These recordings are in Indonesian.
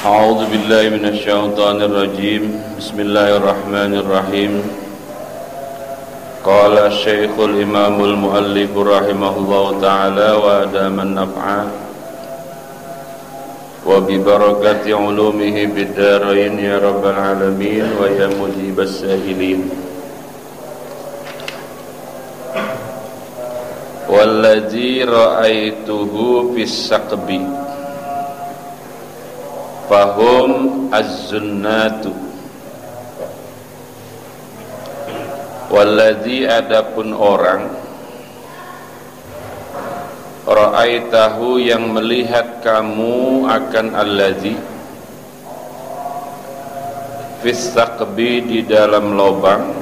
أعوذ بالله من الشيطان الرجيم بسم الله الرحمن الرحيم قال الشيخ الإمام المؤلف رحمه الله تعالى وأدام النفع وببركة علومه بالدارين يا رب العالمين ويا مجيب السائلين والذي رأيته في السقب fahum az-zunnatu walladzi adapun orang ra'aitahu yang melihat kamu akan alladzi fis saqbi di dalam lubang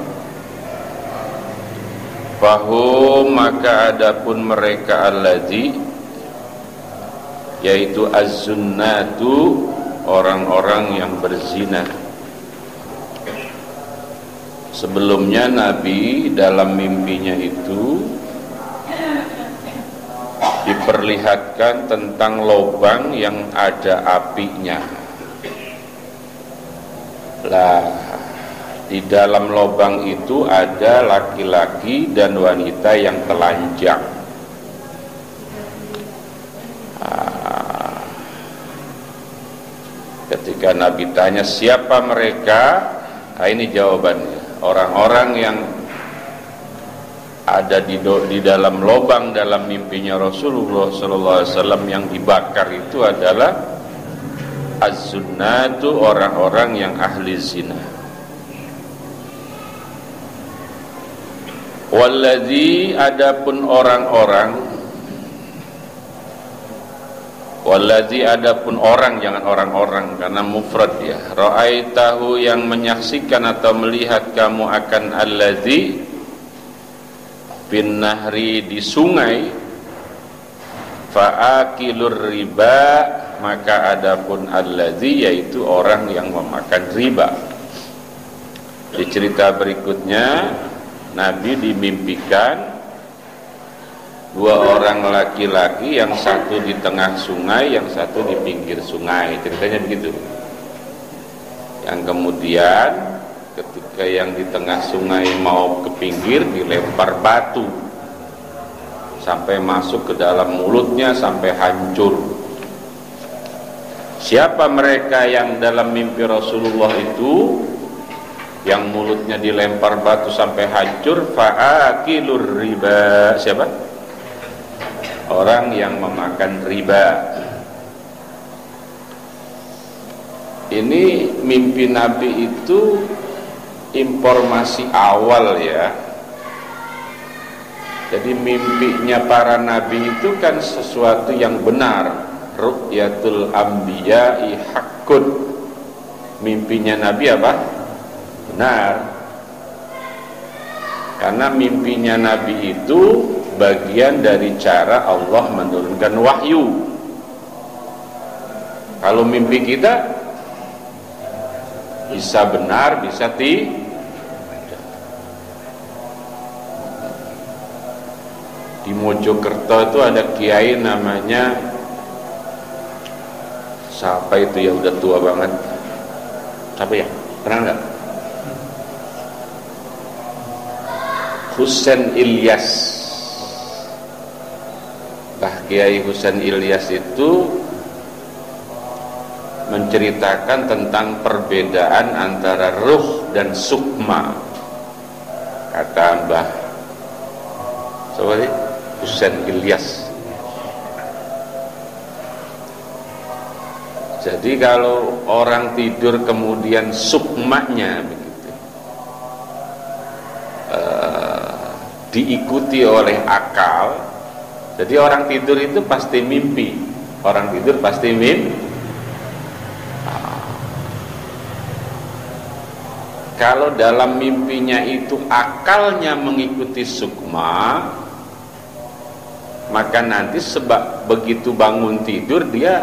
fahum maka adapun mereka alladzi yaitu az-zunnatu orang-orang yang berzina. Sebelumnya Nabi dalam mimpinya itu diperlihatkan tentang lubang yang ada apinya. Lah, di dalam lubang itu ada laki-laki dan wanita yang telanjang. Ketika Nabi tanya siapa mereka, nah ini jawabannya. Orang-orang yang ada di dalam lubang dalam mimpinya Rasulullah SAW yang dibakar itu adalah az-zunnatu, orang-orang yang ahli zina. Walladzi adapun orang-orang walladzi adapun orang, jangan orang-orang karena mufrad ya. Ra'aitahu yang menyaksikan atau melihat kamu akan alladzi bin nahri di sungai fa'akilur riba maka adapun alladzi yaitu orang yang memakan riba. Di cerita berikutnya Nabi dimimpikan dua orang laki-laki, yang satu di tengah sungai, yang satu di pinggir sungai. Ceritanya begitu. Yang kemudian ketika yang di tengah sungai mau ke pinggir dilempar batu sampai masuk ke dalam mulutnya sampai hancur. Siapa mereka yang dalam mimpi Rasulullah itu yang mulutnya dilempar batu sampai hancur? Fa'akilur riba. Siapa? Orang yang memakan riba. Ini mimpi Nabi itu informasi awal ya. Jadi mimpinya para Nabi itu kan sesuatu yang benar. Ru'yatul anbiya'i haqqun. Mimpinya Nabi apa? Benar. Karena mimpinya Nabi itu bagian dari cara Allah menurunkan wahyu. Kalau mimpi kita bisa benar, bisa tidak. Di Mojokerto itu ada kiai namanya siapa itu ya, udah tua banget. Siapa ya? Pernah enggak? Husain Ilyas. Kiai Husain Ilyas itu menceritakan tentang perbedaan antara ruh dan sukma. Kata Mbah Husain Ilyas. Jadi kalau orang tidur kemudian sukmanya begitu, diikuti oleh akal. Jadi orang tidur itu pasti mimpi. Orang tidur pasti mimpi. Kalau dalam mimpinya itu akalnya mengikuti sukma, maka nanti sebab begitu bangun tidur dia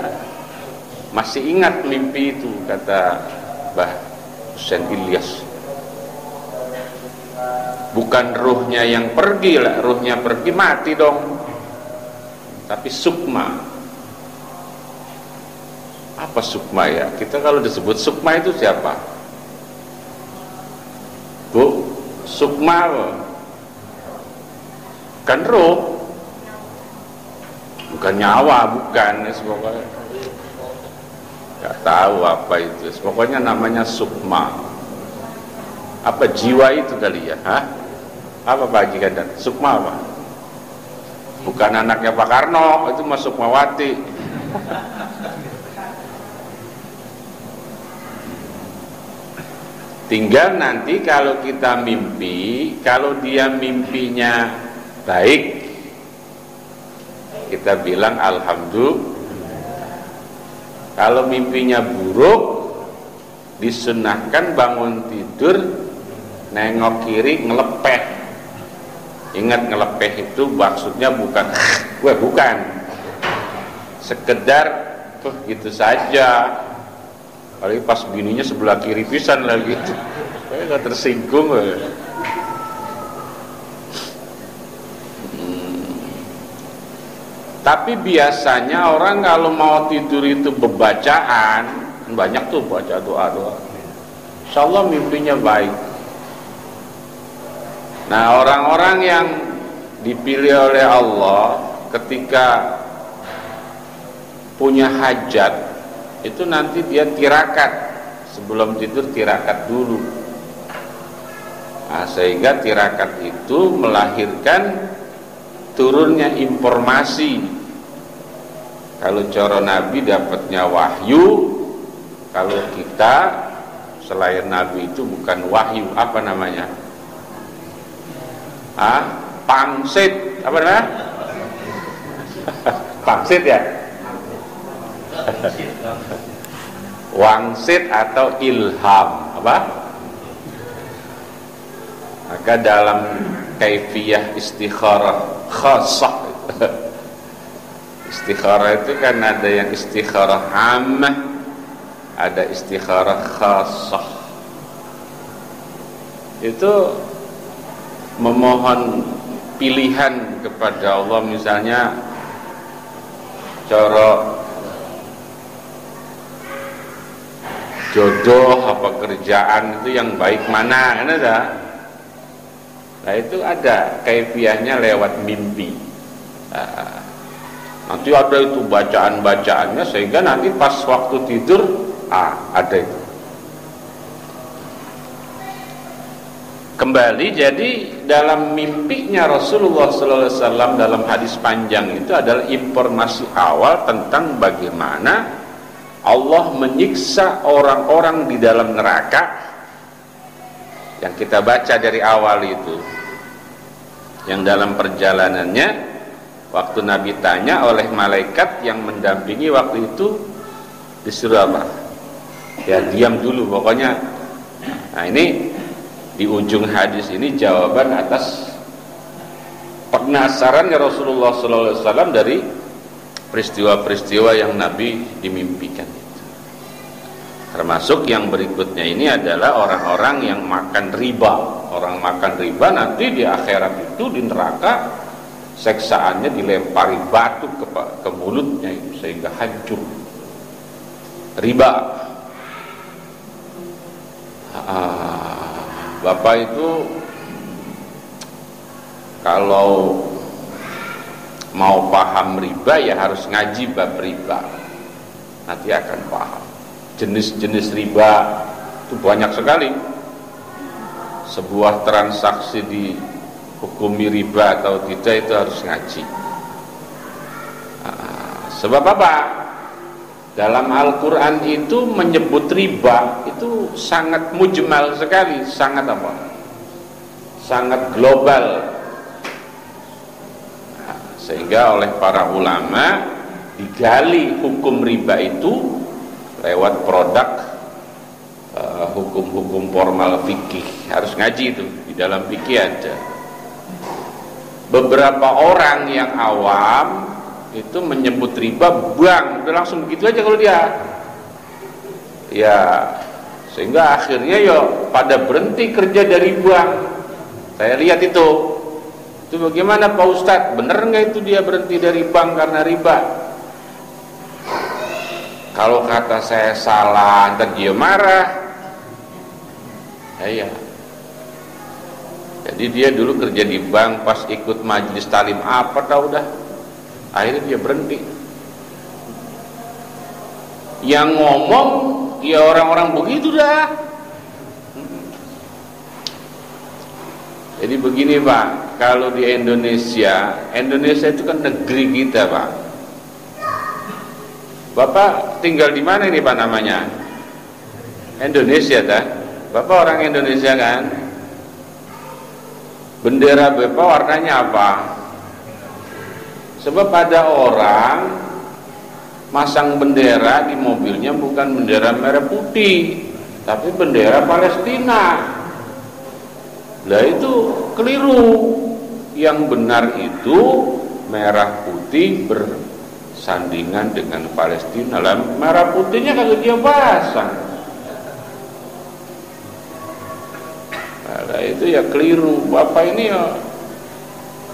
masih ingat mimpi itu, kata Mbah Husain Ilyas. Bukan ruhnya yang pergi lah, ruhnya pergi mati dong. Tapi sukma. Apa Apa sukma ya? Kita kalau disebut sukma itu siapa? Bu, sukma kan roh, bukan nyawa, bukan. Pokoknya nggak tahu apa itu. Pokoknya namanya sukma. Apa jiwa itu kali ya? Hah? Apa Pak Haji Kandar? Sukma apa? Bukan anaknya Pak Karno, itu mah Sukmawati. Tinggal nanti kalau kita mimpi, kalau dia mimpinya baik, kita bilang alhamdulillah. Kalau mimpinya buruk, disunahkan bangun tidur nengok kiri ngelepeh. Ingat, ngelepeh itu maksudnya bukan bukan sekedar gitu saja. Apalagi pas bininya sebelah kiri pisan lagi, nggak tersinggung. Tapi biasanya orang kalau mau tidur itu bebacaan, banyak tuh baca doa-doa. Insyaallah mimpinya baik. Nah, orang-orang yang dipilih oleh Allah ketika punya hajat, itu nanti dia tirakat. Sebelum tidur tirakat dulu. Nah, sehingga tirakat itu melahirkan turunnya informasi. Kalau cara Nabi dapatnya wahyu, kalau kita selain Nabi itu bukan wahyu, apa namanya? Pangsit, apa namanya? Pangsit ya? Wangsit atau ilham, apa? Maka dalam kaifiyah istikharah khassah, istikharah itu kan ada yang istikharah ammah, ada istikharah khassah. Itu memohon pilihan kepada Allah, misalnya cara jodoh apa kerjaan itu yang baik mana, kan ada. Nah, itu ada kaifiahnya lewat mimpi. Nanti ada itu bacaan-bacaannya, sehingga nanti pas waktu tidur ada itu. Kembali, jadi dalam mimpinya Rasulullah SAW dalam hadis panjang itu adalah informasi awal tentang bagaimana Allah menyiksa orang-orang di dalam neraka yang kita baca dari awal itu. Yang dalam perjalanannya, waktu Nabi tanya oleh malaikat yang mendampingi waktu itu, disuruh apa? Ya diam dulu pokoknya. Nah, ini di ujung hadis ini jawaban atas penasarannya Rasulullah SAW dari peristiwa-peristiwa yang Nabi dimimpikan itu. Termasuk yang berikutnya ini adalah orang-orang yang makan riba. Orang makan riba nanti di akhirat itu di neraka seksaannya dilempari batu ke mulutnya itu sehingga hancur. Riba. Bapak itu kalau mau paham riba ya harus ngaji bab riba, nanti akan paham. Jenis-jenis riba itu banyak sekali. Sebuah transaksi dihukumi riba atau tidak itu harus ngaji. Sebab apa? Dalam Al-Quran itu menyebut riba itu sangat mujmal sekali, sangat apa? Sangat global. Sehingga oleh para ulama digali hukum riba itu lewat produk hukum-hukum formal fikih. Harus ngaji itu, di dalam fikih ada. Beberapa orang yang awam itu menyebut riba udah langsung begitu aja kalau dia. Ya, sehingga akhirnya ya pada berhenti kerja dari bank. Saya lihat itu bagaimana Pak Ustadz, bener nggak itu dia berhenti dari bank karena riba? Kalau kata saya salah, ntar dia marah. Iya. Jadi dia dulu kerja di bank, pas ikut majelis talim apa tau dah, akhirnya dia berhenti. Yang ngomong ya orang-orang begitu dah. Jadi begini Pak, kalau di Indonesia itu kan negeri kita Pak. Bapak tinggal di mana ini Pak namanya? Indonesia dah. Bapak orang Indonesia kan? Bendera Bapak warnanya apa? Sebab ada orang masang bendera di mobilnya bukan bendera merah putih, tapi bendera Palestina. Lah itu keliru. Yang benar itu merah putih bersandingan dengan Palestina. Lah merah putihnya kagak dia pasang. Nah, itu ya keliru. Bapak ini ya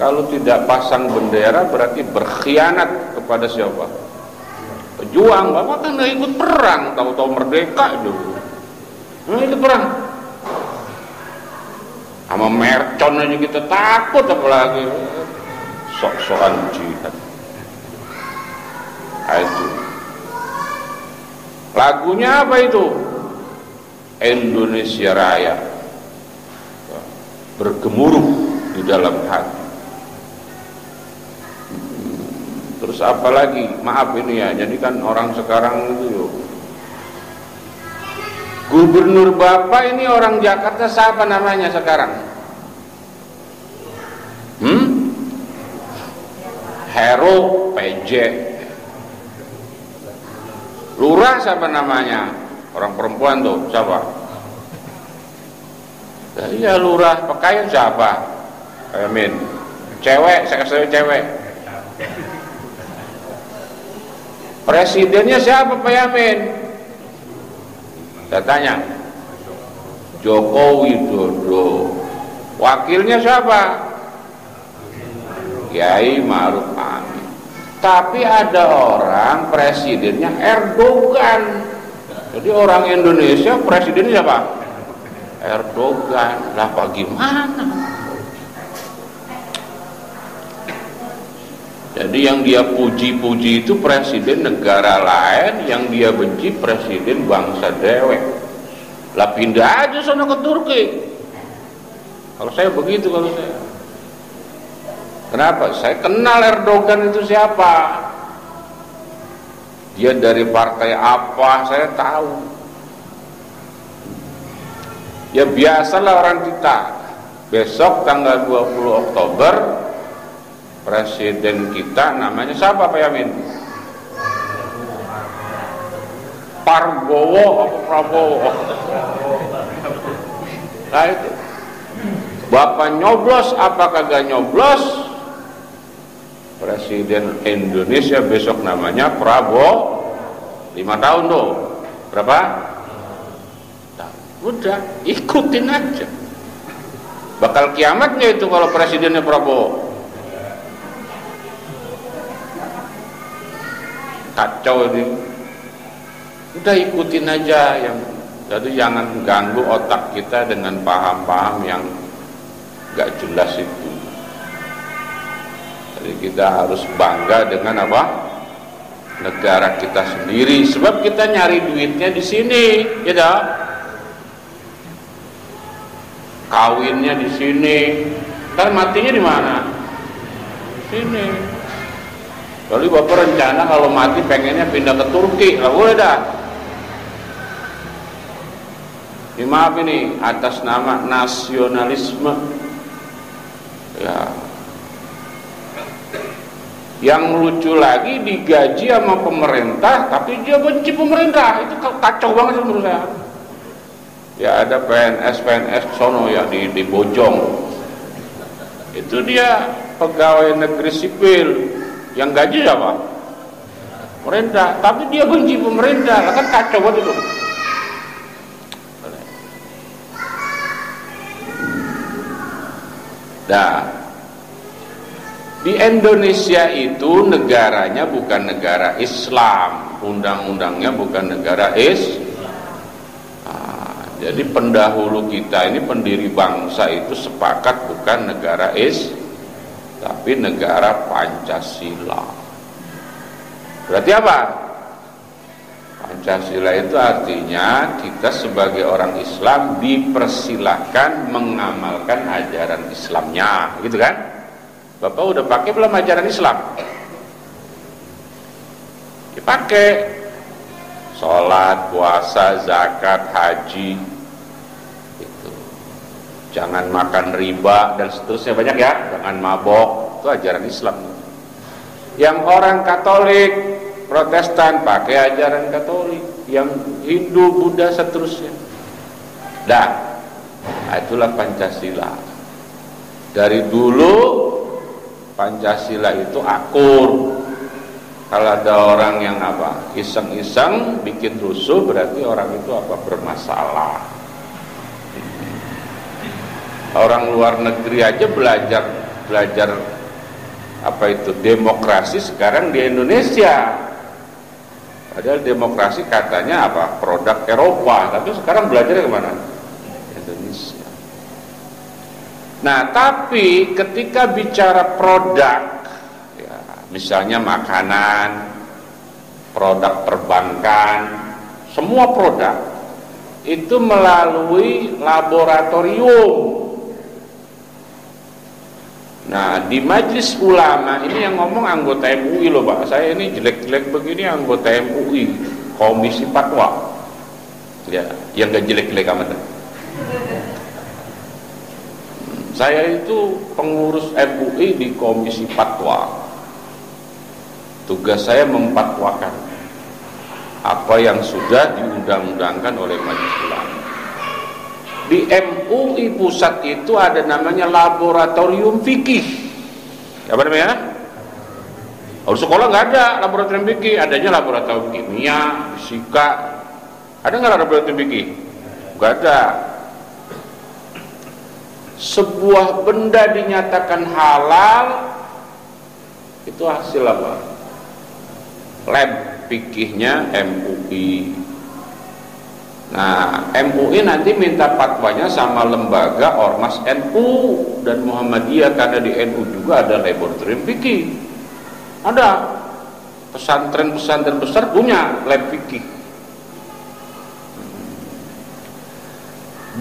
kalau tidak pasang bendera berarti berkhianat kepada siapa? Pejuang. Bapak kan nggak ikut perang, tahu-tahu merdeka dulu. Nah, itu perang. Sama mercon aja kita takut, apalagi sok-sokan jihad. Itu lagunya apa itu? Indonesia Raya, bergemuruh di dalam hati. Terus apa lagi? Maaf ini ya, jadi kan orang sekarang itu yuk, Gubernur Bapak ini orang Jakarta siapa namanya sekarang? Heru PJ. Lurah siapa namanya? Orang perempuan tuh siapa? Iya lurah. Pakaian siapa? Amin. Cewek, saya kasih cewek. Presidennya siapa Pak Yamin? Saya tanya. Joko Widodo. Wakilnya siapa? Kiai Ma'ruf Amin. Tapi ada orang presidennya Erdogan. Jadi orang Indonesia presidennya siapa? Erdogan. Lah bagaimana? Jadi yang dia puji-puji itu presiden negara lain, yang dia benci presiden bangsa dewek. Lah pindah aja sana ke Turki. Kalau saya begitu, kalau saya. Kenapa? Saya kenal Erdogan itu siapa. Dia dari partai apa, saya tahu. Ya biasalah orang kita. Besok tanggal 20 Oktober presiden kita namanya siapa Pak Yamin? Prabowo apa Prabowo? Nah itu. Bapak nyoblos apa kagak nyoblos? Presiden Indonesia besok namanya Prabowo. 5 tahun tuh. Berapa? Udah, ikutin aja. Bakal kiamatnya itu kalau presidennya Prabowo. Kacau ini. Udah ikutin aja yang. Jadi jangan ganggu otak kita dengan paham-paham yang gak jelas itu. Jadi kita harus bangga dengan apa? Negara kita sendiri. Sebab kita nyari duitnya di sini, ya dah. Kawinnya di sini. Ntar matinya di mana? Sini. Lalu Bapak rencana kalau mati pengennya pindah ke Turki, lah boleh dah. Ini maaf ini atas nama nasionalisme. Ya. Yang lucu lagi digaji sama pemerintah, tapi dia benci pemerintah. Itu kacau banget menurut saya. Ya ada PNS sono ya di Bojong. Itu dia pegawai negeri sipil. Yang gaji siapa? Pemerintah, tapi dia benci pemerintah. Kan kacau banget itu. Nah, di Indonesia itu negaranya bukan negara Islam. undang-undangnya bukan negara jadi pendahulu kita ini, pendiri bangsa itu sepakat bukan negara tapi negara Pancasila. Berarti apa? Pancasila itu artinya kita sebagai orang Islam dipersilahkan mengamalkan ajaran Islamnya, gitu kan? Bapak udah pakai belum ajaran Islam? Dipakai. Sholat, puasa, zakat, haji, itu. Jangan makan riba dan seterusnya, banyak ya. Jangan mabok, itu ajaran Islam. Yang orang Katolik, Protestan pakai ajaran Katolik, yang Hindu, Buddha, seterusnya. Nah, itulah Pancasila. Dari dulu Pancasila itu akur. Kalau ada orang yang iseng-iseng bikin rusuh, berarti orang itu bermasalah. Orang luar negeri aja belajar demokrasi sekarang di Indonesia. Padahal demokrasi katanya produk Eropa, tapi sekarang belajarnya kemana? Indonesia. Nah, tapi ketika bicara produk, misalnya makanan, produk perbankan, semua produk itu melalui laboratorium. Nah, di Majelis Ulama ini yang ngomong anggota MUI loh Pak. Saya ini jelek-jelek begini anggota MUI, Komisi Fatwa. Ya, yang gak jelek-jelek amat. Saya itu pengurus MUI di Komisi Fatwa. Tugas saya memfatwakan apa yang sudah diundang-undangkan oleh Majelis Ulama. Di MUI pusat itu ada namanya laboratorium fikih. Apa namanya? Di sekolah nggak ada laboratorium fikih, adanya laboratorium kimia, fisika. Ada nggak laboratorium fikih? Nggak ada. Sebuah benda dinyatakan halal, itu hasil apa? Lab fikihnya MUI. Nah, MUI nanti minta fatwanya sama lembaga Ormas NU dan Muhammadiyah, karena di NU juga ada laboratorium fikih. Ada pesantren-pesantren besar punya lab fikih.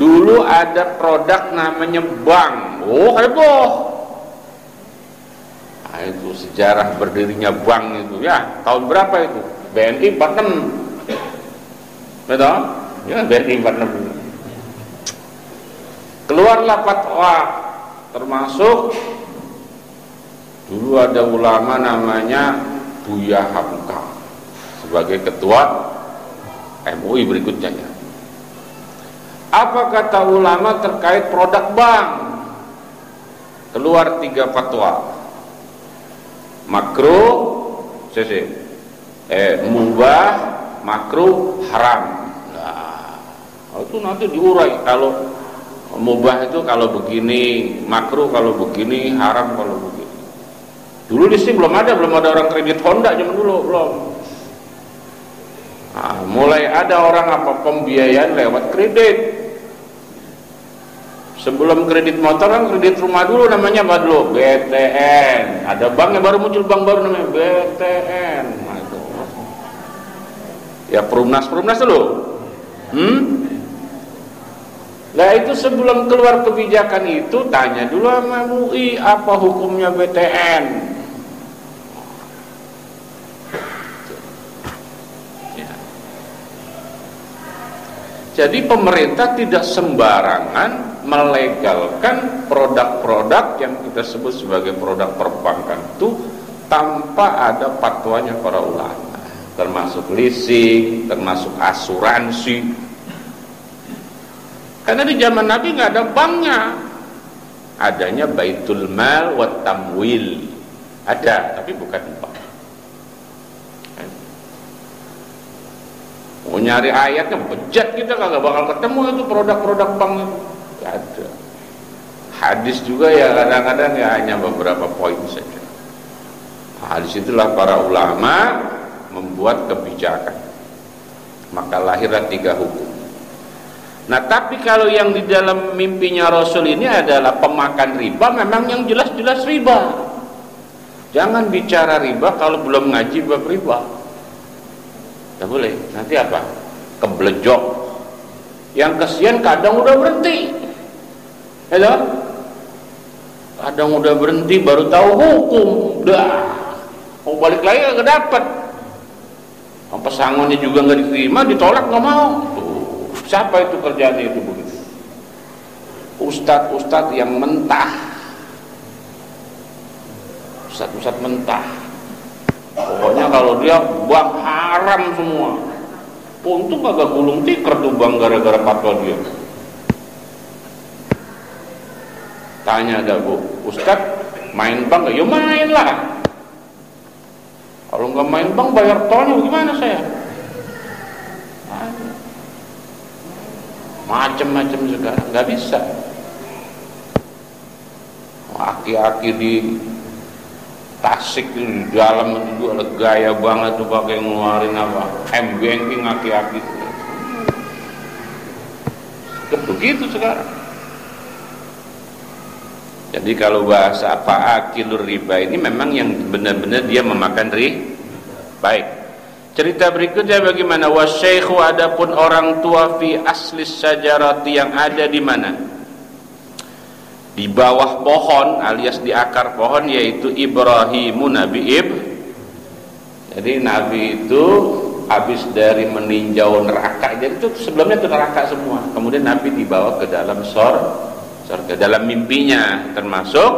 Dulu ada produk namanya bank. Oh, heboh. Nah, itu sejarah berdirinya bank itu ya. Tahun berapa itu? BNI 46. Betul? Ya, BNI 46. Keluarlah fatwa, termasuk dulu ada ulama namanya Buya Hamka sebagai ketua MUI berikutnya ya. Apa kata ulama terkait produk bank? Keluar 3 fatwa. Makruh, mubah, makruh, haram. Nah, itu nanti diurai. Kalau mubah itu kalau begini, makruh kalau begini, haram kalau begini. Dulu di sini belum ada orang kredit Honda zaman dulu belum. Nah, mulai ada orang pembiayaan lewat kredit. Sebelum kredit motor kan kredit rumah dulu namanya apa dulu? BTN. Ada bank yang baru muncul, bank baru namanya BTN. Nah, itu. Ya perumnas dulu. Nah itu sebelum keluar kebijakan itu tanya dulu sama MUI apa hukumnya BTN. Jadi pemerintah tidak sembarangan melegalkan produk-produk yang kita sebut sebagai produk perbankan itu tanpa ada fatwanya para ulama, termasuk leasing, termasuk asuransi. Karena di zaman Nabi nggak ada banknya, adanya Baitul Mal wa Tamwil, ada tapi bukan bank. Mau nyari ayatnya bejat kita kagak bakal ketemu itu produk-produk bank itu. Gak ada. Hadis juga ya kadang-kadang ya hanya beberapa poin saja. Hadis itulah para ulama membuat kebijakan. Maka lahirlah 3 hukum. Nah, tapi kalau yang di dalam mimpinya Rasul ini adalah pemakan riba, memang yang jelas-jelas riba. Jangan bicara riba kalau belum ngaji bab riba. Tidak boleh. Nanti apa? Keblejok. Yang kesian kadang udah berhenti. Ya, kadang udah berhenti baru tahu hukum. Dah. Mau balik lagi nggak dapat. Pesangonnya juga nggak diterima, ditolak nggak mau. Siapa itu kerjanya itu begitu? Ustadz yang mentah, ustadz mentah. Pokoknya kalau dia bang haram semua. Untung agak gulung tikar tuh bang gara-gara fatwa dia. Tanya ada bu, Ustadz main bang nggak? Ya main lah. Kalau nggak main bang bayar tolnya gimana saya? Macam-macam sekarang nggak bisa. Aki-aki di Tasik di dalam itu ada gaya banget tuh pakai ngeluarin apa M-banking aki-aki. Begitu sekarang. Jadi kalau bahasa apa akilur riba ini memang yang benar-benar dia memakan riba. Baik. Cerita berikutnya bagaimana? Wasyaikhu, adapun orang tua fi aslis syajarati, yang ada di mana? Di bawah pohon alias di akar pohon, yaitu Ibrahimu Nabi Jadi Nabi itu habis dari meninjau neraka, jadi itu sebelumnya itu neraka semua. Kemudian Nabi dibawa ke dalam surga dalam mimpinya, termasuk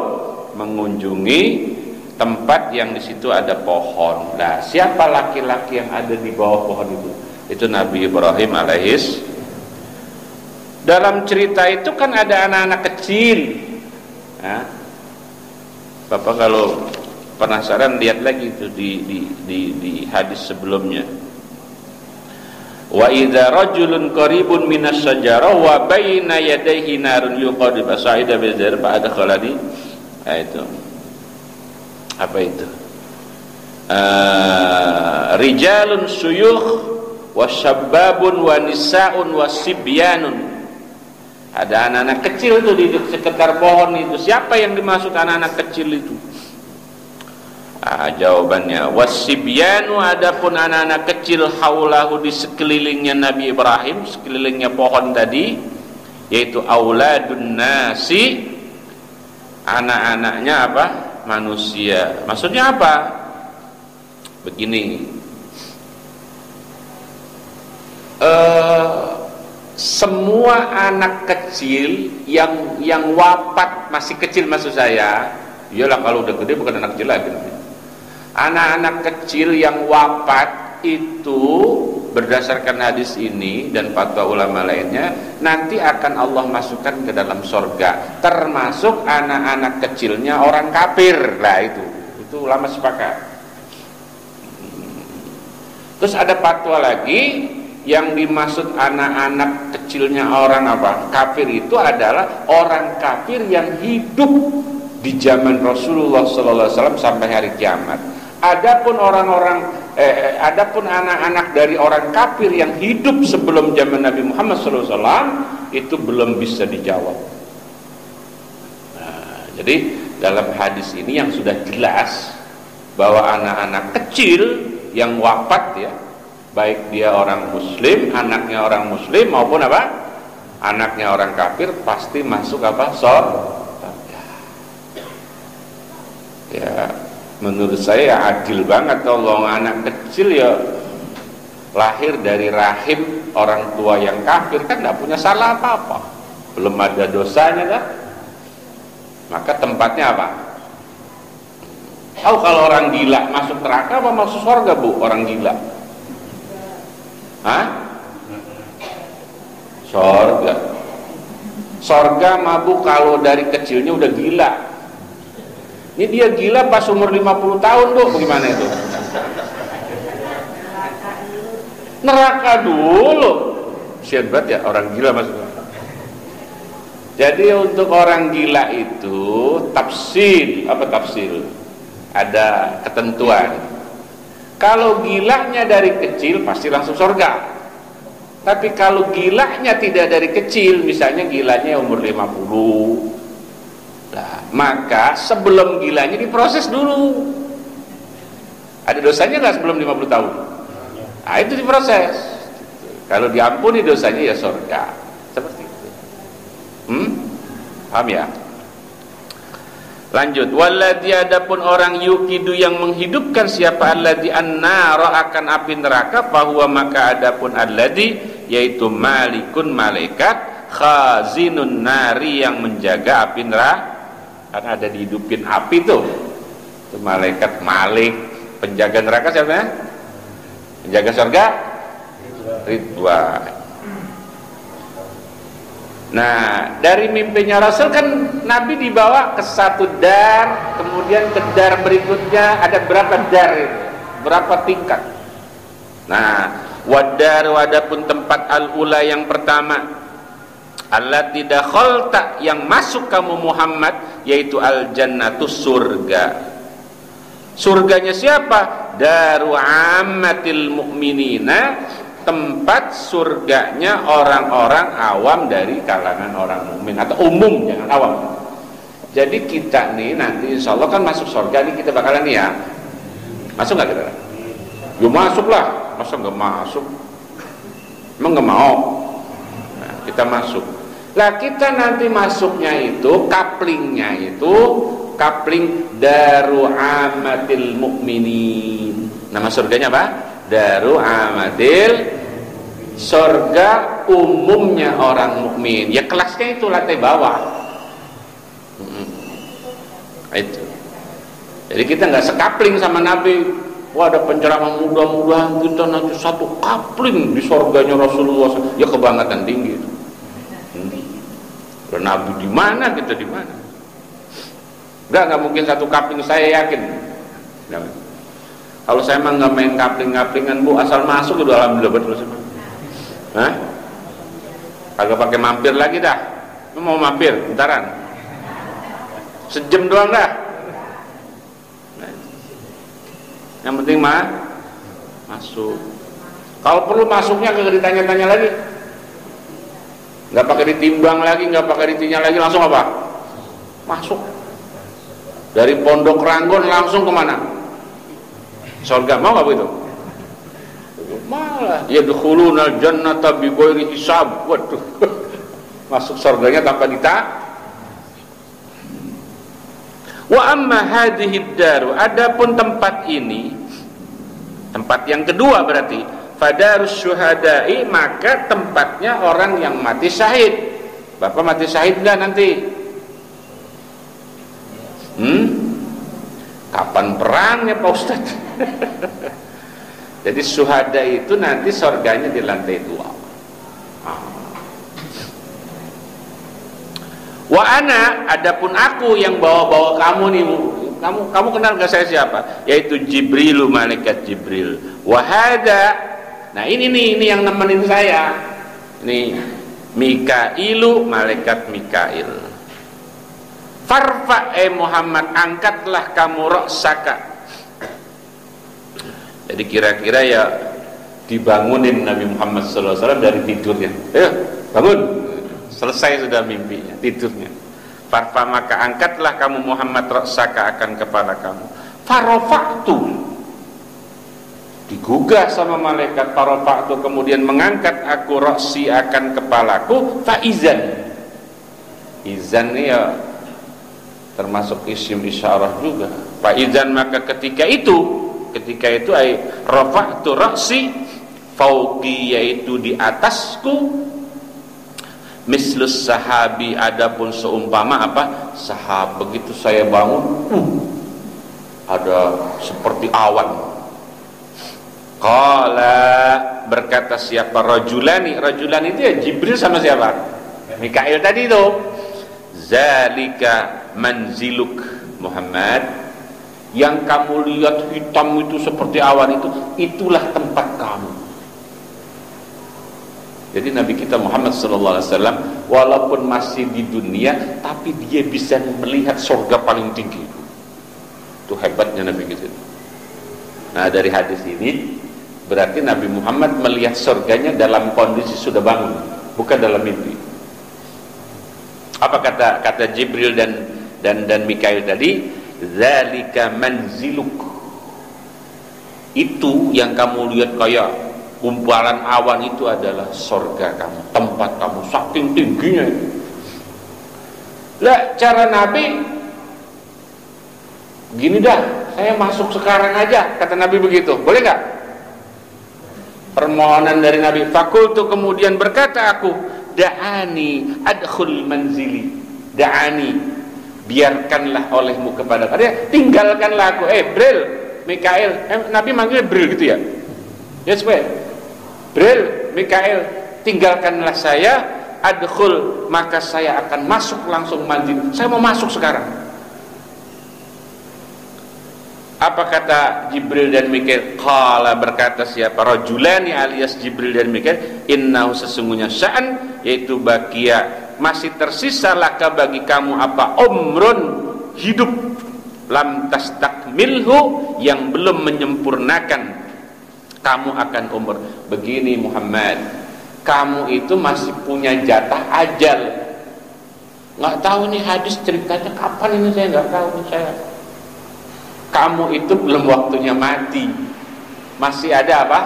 mengunjungi tempat yang di situ ada pohon. Nah, siapa laki-laki yang ada di bawah pohon itu? Itu Nabi Ibrahim alaihis. Dalam cerita itu kan ada anak-anak kecil. Nah, Bapak kalau penasaran lihat lagi itu di hadis sebelumnya. Wa idza rajulun qaribun minas syajarah wa baina yadayhi narun yuqad basa'ida bizar ba'da khaladi. Nah, itu apa itu? Rijalun suyukh wasyababun wa nisaun wasibyanun. Ada anak-anak kecil itu di sekitar pohon itu. Siapa yang dimaksud anak-anak kecil itu? Jawabannya wasibyanu, adapun anak-anak kecil haulahu, di sekelilingnya Nabi Ibrahim, sekelilingnya pohon tadi, yaitu auladun nasi, anak-anaknya apa? Manusia. Maksudnya apa? Begini, semua anak kecil yang wafat masih kecil, maksud saya, iyalah kalau udah gede bukan anak kecil lagi. Anak-anak kecil yang wafat itu berdasarkan hadis ini dan fatwa ulama lainnya nanti akan Allah masukkan ke dalam surga, termasuk anak-anak kecilnya orang kafir. Lah itu ulama sepakat. Terus ada fatwa lagi, yang dimaksud anak-anak kecilnya orang apa? Kafir itu adalah orang kafir yang hidup di zaman Rasulullah SAW sampai hari kiamat. Adapun adapun anak-anak dari orang kafir yang hidup sebelum zaman Nabi Muhammad SAW itu belum bisa dijawab. Nah, jadi dalam hadis ini yang sudah jelas bahwa anak-anak kecil yang wafat ya, baik dia orang muslim, anaknya orang muslim maupun apa? Anaknya orang kafir, pasti masuk apa? Surga. Ya, menurut saya adil banget kalau anak kecil ya lahir dari rahim orang tua yang kafir, kan tidak punya salah apa-apa, belum ada dosanya kan? Maka tempatnya apa? Tahu kalau orang gila masuk neraka apa masuk surga, Bu? Orang gila? Hah? Surga. Surga mabuk kalau dari kecilnya udah gila. Ini dia gila pas umur 50 tahun, Bu. Bagaimana itu? Neraka dulu. Sian banget ya orang gila masuk. Jadi untuk orang gila itu tafsir, apa tafsir? Ada ketentuan. Kalau gilanya dari kecil pasti langsung surga. Tapi kalau gilanya tidak dari kecil, misalnya gilanya umur 50, nah, maka sebelum gilanya diproses dulu. Ada dosanya nggak sebelum 50 tahun? Nah, itu diproses. Kalau diampuni dosanya ya surga. Seperti itu. Paham ya? Lanjut, walladzi adapun orang yuqidu yang menghidupkan siapa alladzi annara akan api neraka, bahwa maka adapun alladzi yaitu malikun malaikat, khazinun nari yang menjaga api neraka. Kan ada dihidupin api tuh. Itu malaikat Malik, penjaga neraka siapa ya? Penjaga surga Ridwan. Nah, dari mimpinya Rasul kan Nabi dibawa ke satu dar, kemudian ke dar berikutnya ada berapa dar itu? Berapa tingkat? Nah, wadar wadapun tempat al-ula yang pertama, allati dakhalta yang masuk kamu Muhammad, yaitu al-jannatu surga. Surganya siapa? Daru ammatil mu'minina, tempat surganya orang-orang awam dari kalangan orang mukmin, atau umum, jangan awam. Jadi kita nih nanti insya Allah kan masuk surga nih, kita bakalan nih ya, masuk nggak kita? Ya masuk lah, masa nggak masuk? Emang nggak mau? Nah, kita masuk. Lah kita nanti masuknya itu kaplingnya itu kapling Daru Amatil Mukminin. Nama surganya apa? Daru Amatil, surga umumnya orang mukmin. Ya kelasnya itu lantai bawah. Itu. Jadi kita nggak sekapling sama Nabi. Wah, ada penceramah mudah-mudahan kita nanti satu kapling di surganya Rasulullah. Ya kebangetan tinggi itu. Dan Nabi di mana, kita di mana? Nggak mungkin satu kapling, saya yakin. Kalau saya emang nggak main kapling-kaplingan Bu, asal masuk udah alhamdulillah betul sih. Hah? Kagak pakai mampir lagi dah. Lu mau mampir, bentaran. Sejam doang dah. Yang penting masuk. Kalau perlu masuknya kagak ditanya-tanya lagi. Nggak pakai ditimbang lagi, nggak pakai ditanya lagi, langsung apa? Masuk. Dari Pondok Ranggon langsung kemana? Surga, mau nggak begitu? Malah yadkhulunal jannata bighairi hisab. Waduh. Masuk surganya tanpa Wa amma hadhihi daru, adapun tempat ini, tempat yang kedua berarti fadarus syuhada'i, maka tempatnya orang yang mati syahid. Bapak mati syahid enggak nanti? Kapan perangnya Pak Ustadz? Jadi syuhada itu nanti surganya di lantai 2. Wa ana, adapun aku yang bawa-bawa kamu nih, kamu kenal gak saya siapa? Yaitu Jibril, malaikat Jibril. Wa hada, nah ini yang nemenin saya. Ini Mikailu, malaikat Mikail. Farfa Muhammad, angkatlah kamu raksaka. Jadi kira-kira ya dibangunin Nabi Muhammad SAW dari tidurnya. Ayo bangun. Selesai sudah mimpinya, tidurnya. Farfa, maka angkatlah kamu Muhammad raksaka, akan kepala kamu. Farofa'tu, digugah sama malaikat. Farofa'tu, kemudian mengangkat aku raksi, akan kepalaku. Faizan, izan ini ya termasuk isim isyarah juga. Faizan, maka ketika itu ay rafa'tu ra'si fauqi, yaitu di atasku, mislus sahabi, adapun seumpama apa? Sahab. Begitu saya bangun, ada seperti awan. Qala, berkata siapa? Rajulani itu ya Jibril sama siapa? Mikail tadi itu. Zalika manziluk Muhammad, yang kamu lihat hitam itu seperti awan itu, itulah tempat kamu. Jadi Nabi kita Muhammad SAW walaupun masih di dunia, tapi dia bisa melihat surga paling tinggi. Itu hebatnya Nabi kita. Nah, dari hadis ini berarti Nabi Muhammad melihat surganya dalam kondisi sudah bangun, bukan dalam mimpi. Apa kata Jibril dan Mikail tadi? Zalika manziluk. Itu yang kamu lihat kayak gumpalan awan itu adalah surga kamu, tempat kamu, saking tingginya itu. Lah, cara Nabi gini dah, saya masuk sekarang aja, kata Nabi begitu. Boleh nggak? Permohonan dari Nabi. Fakultu, kemudian berkata aku, da'ani adkhul manzili. Da'ani, biarkanlah olehmu kepada dia, tinggalkanlah aku. Bril, Mikail, Nabi manggil Bril gitu ya? Ya supaya Bril, Mikail, tinggalkanlah saya, adkhul, maka saya akan masuk langsung manzil. Saya mau masuk sekarang. Apa kata Jibril dan Mikail? Qala, berkata siapa? Rajulani alias Jibril dan Mikail, innahu, sesungguhnya sya'an, yaitu bakia, masih tersisa laka bagi kamu apa? Umrun, hidup, lam tastakmilhu, yang belum menyempurnakan kamu akan umur. Begini Muhammad, kamu itu masih punya jatah ajal. Nggak tahu nih hadis ceritanya kapan ini, saya nggak tahu nih saya. Kamu itu belum waktunya mati, masih ada apa?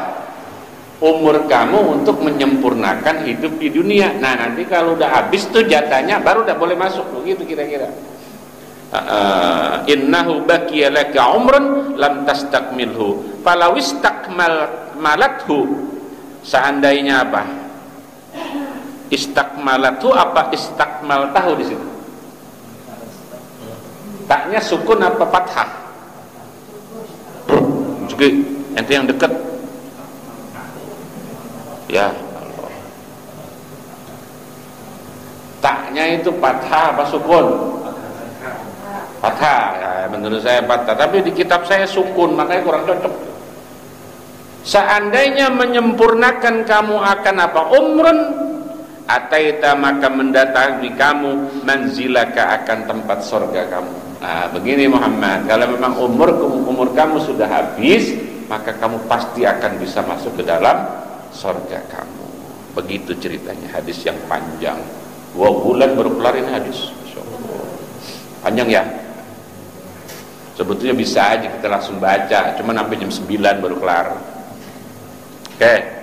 Umur kamu untuk menyempurnakan hidup di dunia. Nah, nanti kalau udah habis tuh jatahnya baru udah boleh masuk, begitu kira-kira. Innahu baqiya laka umrun lam tastakmilhu falau istakmalathu. Seandainya apa? Istakmalathu apa istakmaltahu di situ? Taknya sukun apa fathah? Juga ente yang dekat. Ya Allah. Taknya itu fathah apa sukun? Fathah. Ya, menurut saya fathah, tapi di kitab saya sukun, makanya kurang cocok. Seandainya menyempurnakan kamu akan apa? Umrun ataita, maka mendatangi kamu manzilaka, akan tempat surga kamu. Nah, begini Muhammad, kalau memang umur kamu sudah habis, maka kamu pasti akan bisa masuk ke dalam surga kamu. Begitu ceritanya, hadis yang panjang. 2 bulan baru kelarin hadis. Panjang ya? Sebetulnya bisa aja kita langsung baca, cuma sampai jam 9 baru kelar. Oke.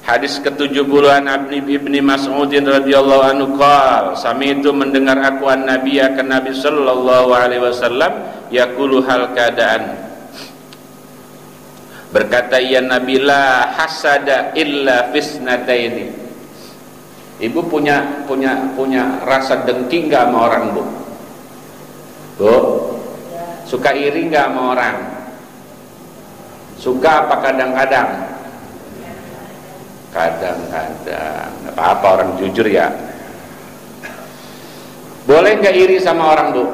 Hadis ke-70 an Ibni Mas'udin radhiyallahu anhu qala, sami'tu, mendengar aku an-nabi, akan Nabi sallallahu alaihi wasallam, yaqulu, hal keadaan berkata, ya Nabi, la hasada illa fisnataini. Ibu punya rasa dengki enggak sama orang, Bu? Bu, suka iri enggak sama orang? Suka apa kadang-kadang? Kadang-kadang. Gak apa-apa, orang jujur ya. Boleh nggak iri sama orang, Bu?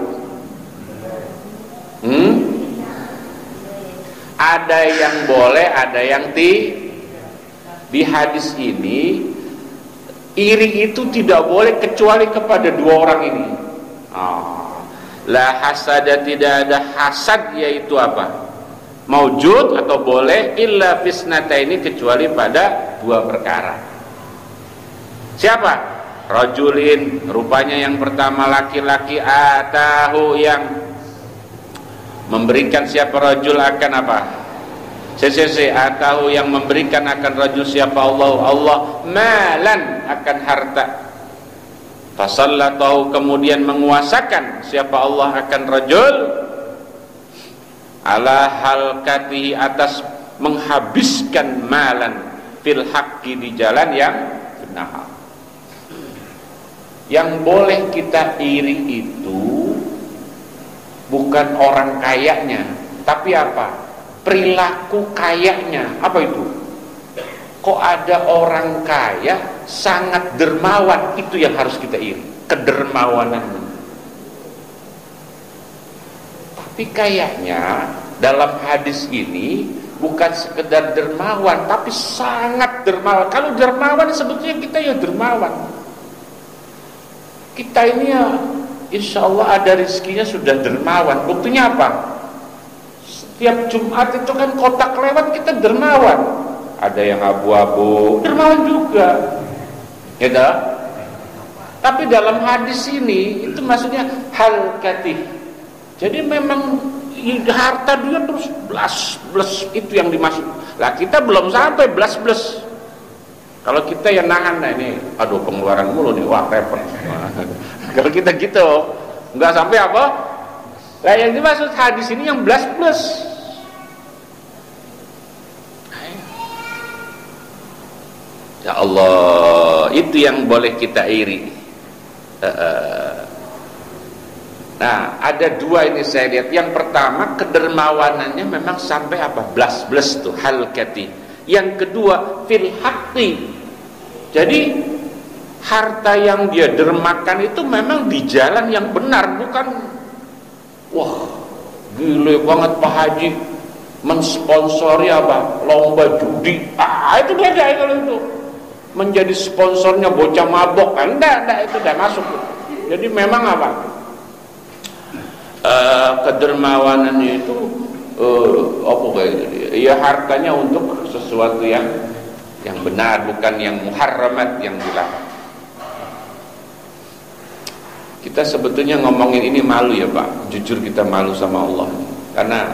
Ada yang boleh, ada yang di hadis ini, iri itu tidak boleh kecuali kepada 2 orang ini. La hasada, tidak ada hasad, yaitu apa? Maujud atau boleh, illa fisnataini, kecuali pada 2 perkara. Siapa? Rajulin, rupanya yang pertama laki-laki, atahu, yang memberikan siapa rajul akan apa? Atahu, yang memberikan akan rajul siapa? Allah malan, akan harta. Fasallatahu, kemudian menguasakan siapa Allah akan rajul ala halkatihi, atas menghabiskan malan fil haqqi, di jalan yang benar. Yang boleh kita iri itu bukan orang kayanya, tapi apa? Perilaku kayanya. Apa itu? Kok ada orang kaya sangat dermawan, itu yang harus kita iri, kedermawanannya. Tapi kayaknya dalam hadis ini bukan sekedar dermawan, tapi sangat dermawan. Kalau dermawan sebetulnya kita ya dermawan. Kita ini ya insya Allah ada rezekinya sudah dermawan. Buktinya apa? Tiap Jumat itu kan kotak lewat kita dermawan. Ada yang abu-abu, dermawan juga. Ya dah. Tapi dalam hadis ini itu maksudnya hal katih. Jadi memang harta dia terus blas itu yang dimaksud. Lah kita belum sampai blas. Kalau kita yang nahan, nah ini, aduh pengeluaran mulu nih, wah repot. Kalau kita gitu, nggak sampai apa? Lah yang dimaksud hadis ini yang blas. Ya Allah, itu yang boleh kita iri. Nah, ada dua ini saya lihat. Yang pertama, kedermawanannya memang sampai apa? Blas tuh, hal kati. Yang kedua, fil haqqi. Jadi harta yang dia dermakan itu memang di jalan yang benar, bukan wah gile banget Pak Haji mensponsori apa lomba judi. Itu beda kalau itu menjadi sponsornya bocah mabok. Enggak itu udah masuk. Jadi memang apa kedermawanannya itu apa kayak ya hartanya untuk sesuatu yang benar, bukan yang muharramat, yang dilarang. Kita sebetulnya ngomongin ini malu ya Pak, jujur kita malu sama Allah. Karena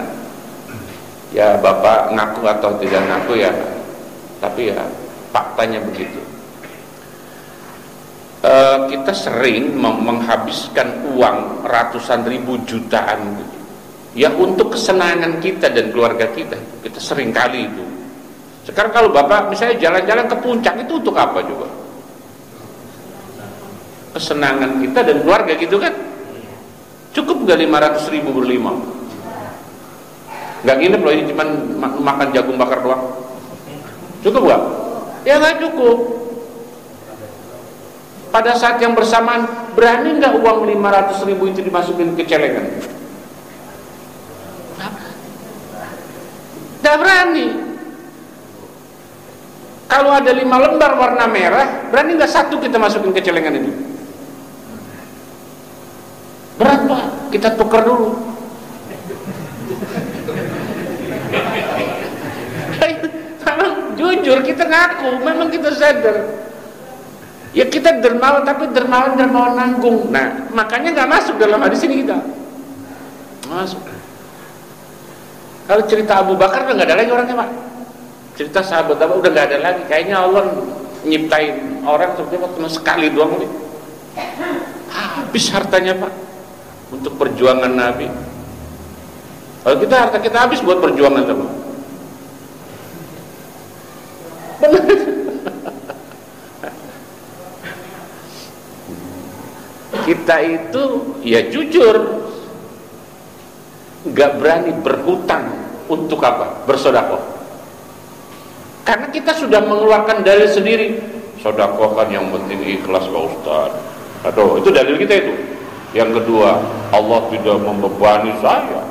ya Bapak ngaku atau tidak ngaku ya, tapi ya faktanya begitu. Kita sering menghabiskan uang ratusan ribu jutaan gitu. Ya untuk kesenangan kita dan keluarga kita sering kali itu. Sekarang kalau Bapak misalnya jalan-jalan ke puncak, itu untuk apa juga? Kesenangan kita dan keluarga gitu kan? Cukup gak 500 ribu berlima? Gak nginep loh, ini cuma makan jagung bakar doang. Cukup gak? Ya gak cukup. Pada saat yang bersamaan, berani gak uang 500 ribu itu dimasukin ke celengan? Gak berani. Kalau ada 5 lembar warna merah, berani nggak satu kita masukin ke celengan itu? Berat Pak, kita tukar dulu. Memang jujur kita ngaku, memang kita sadar. Ya kita dermawan, tapi dermawan nanggung. Nah, makanya nggak masuk dalam hadis ini kita. Masuk. Kalau cerita Abu Bakar udah nggak ada lagi orangnya Pak. Cerita sahabat apa udah nggak ada lagi. Kayaknya Allah nyiptain orang seperti apa cuma sekali doang nih. Habis hartanya Pak untuk perjuangan Nabi. Kalau kita harta kita habis buat perjuangan sama. Benar. Kita itu ya jujur nggak berani berhutang untuk apa? Bersedekah. Karena kita sudah mengeluarkan dalil sendiri. Sedekah kan yang penting ikhlas Pak Ustaz. Aduh, itu dalil kita itu. Yang kedua, Allah tidak membebani saya.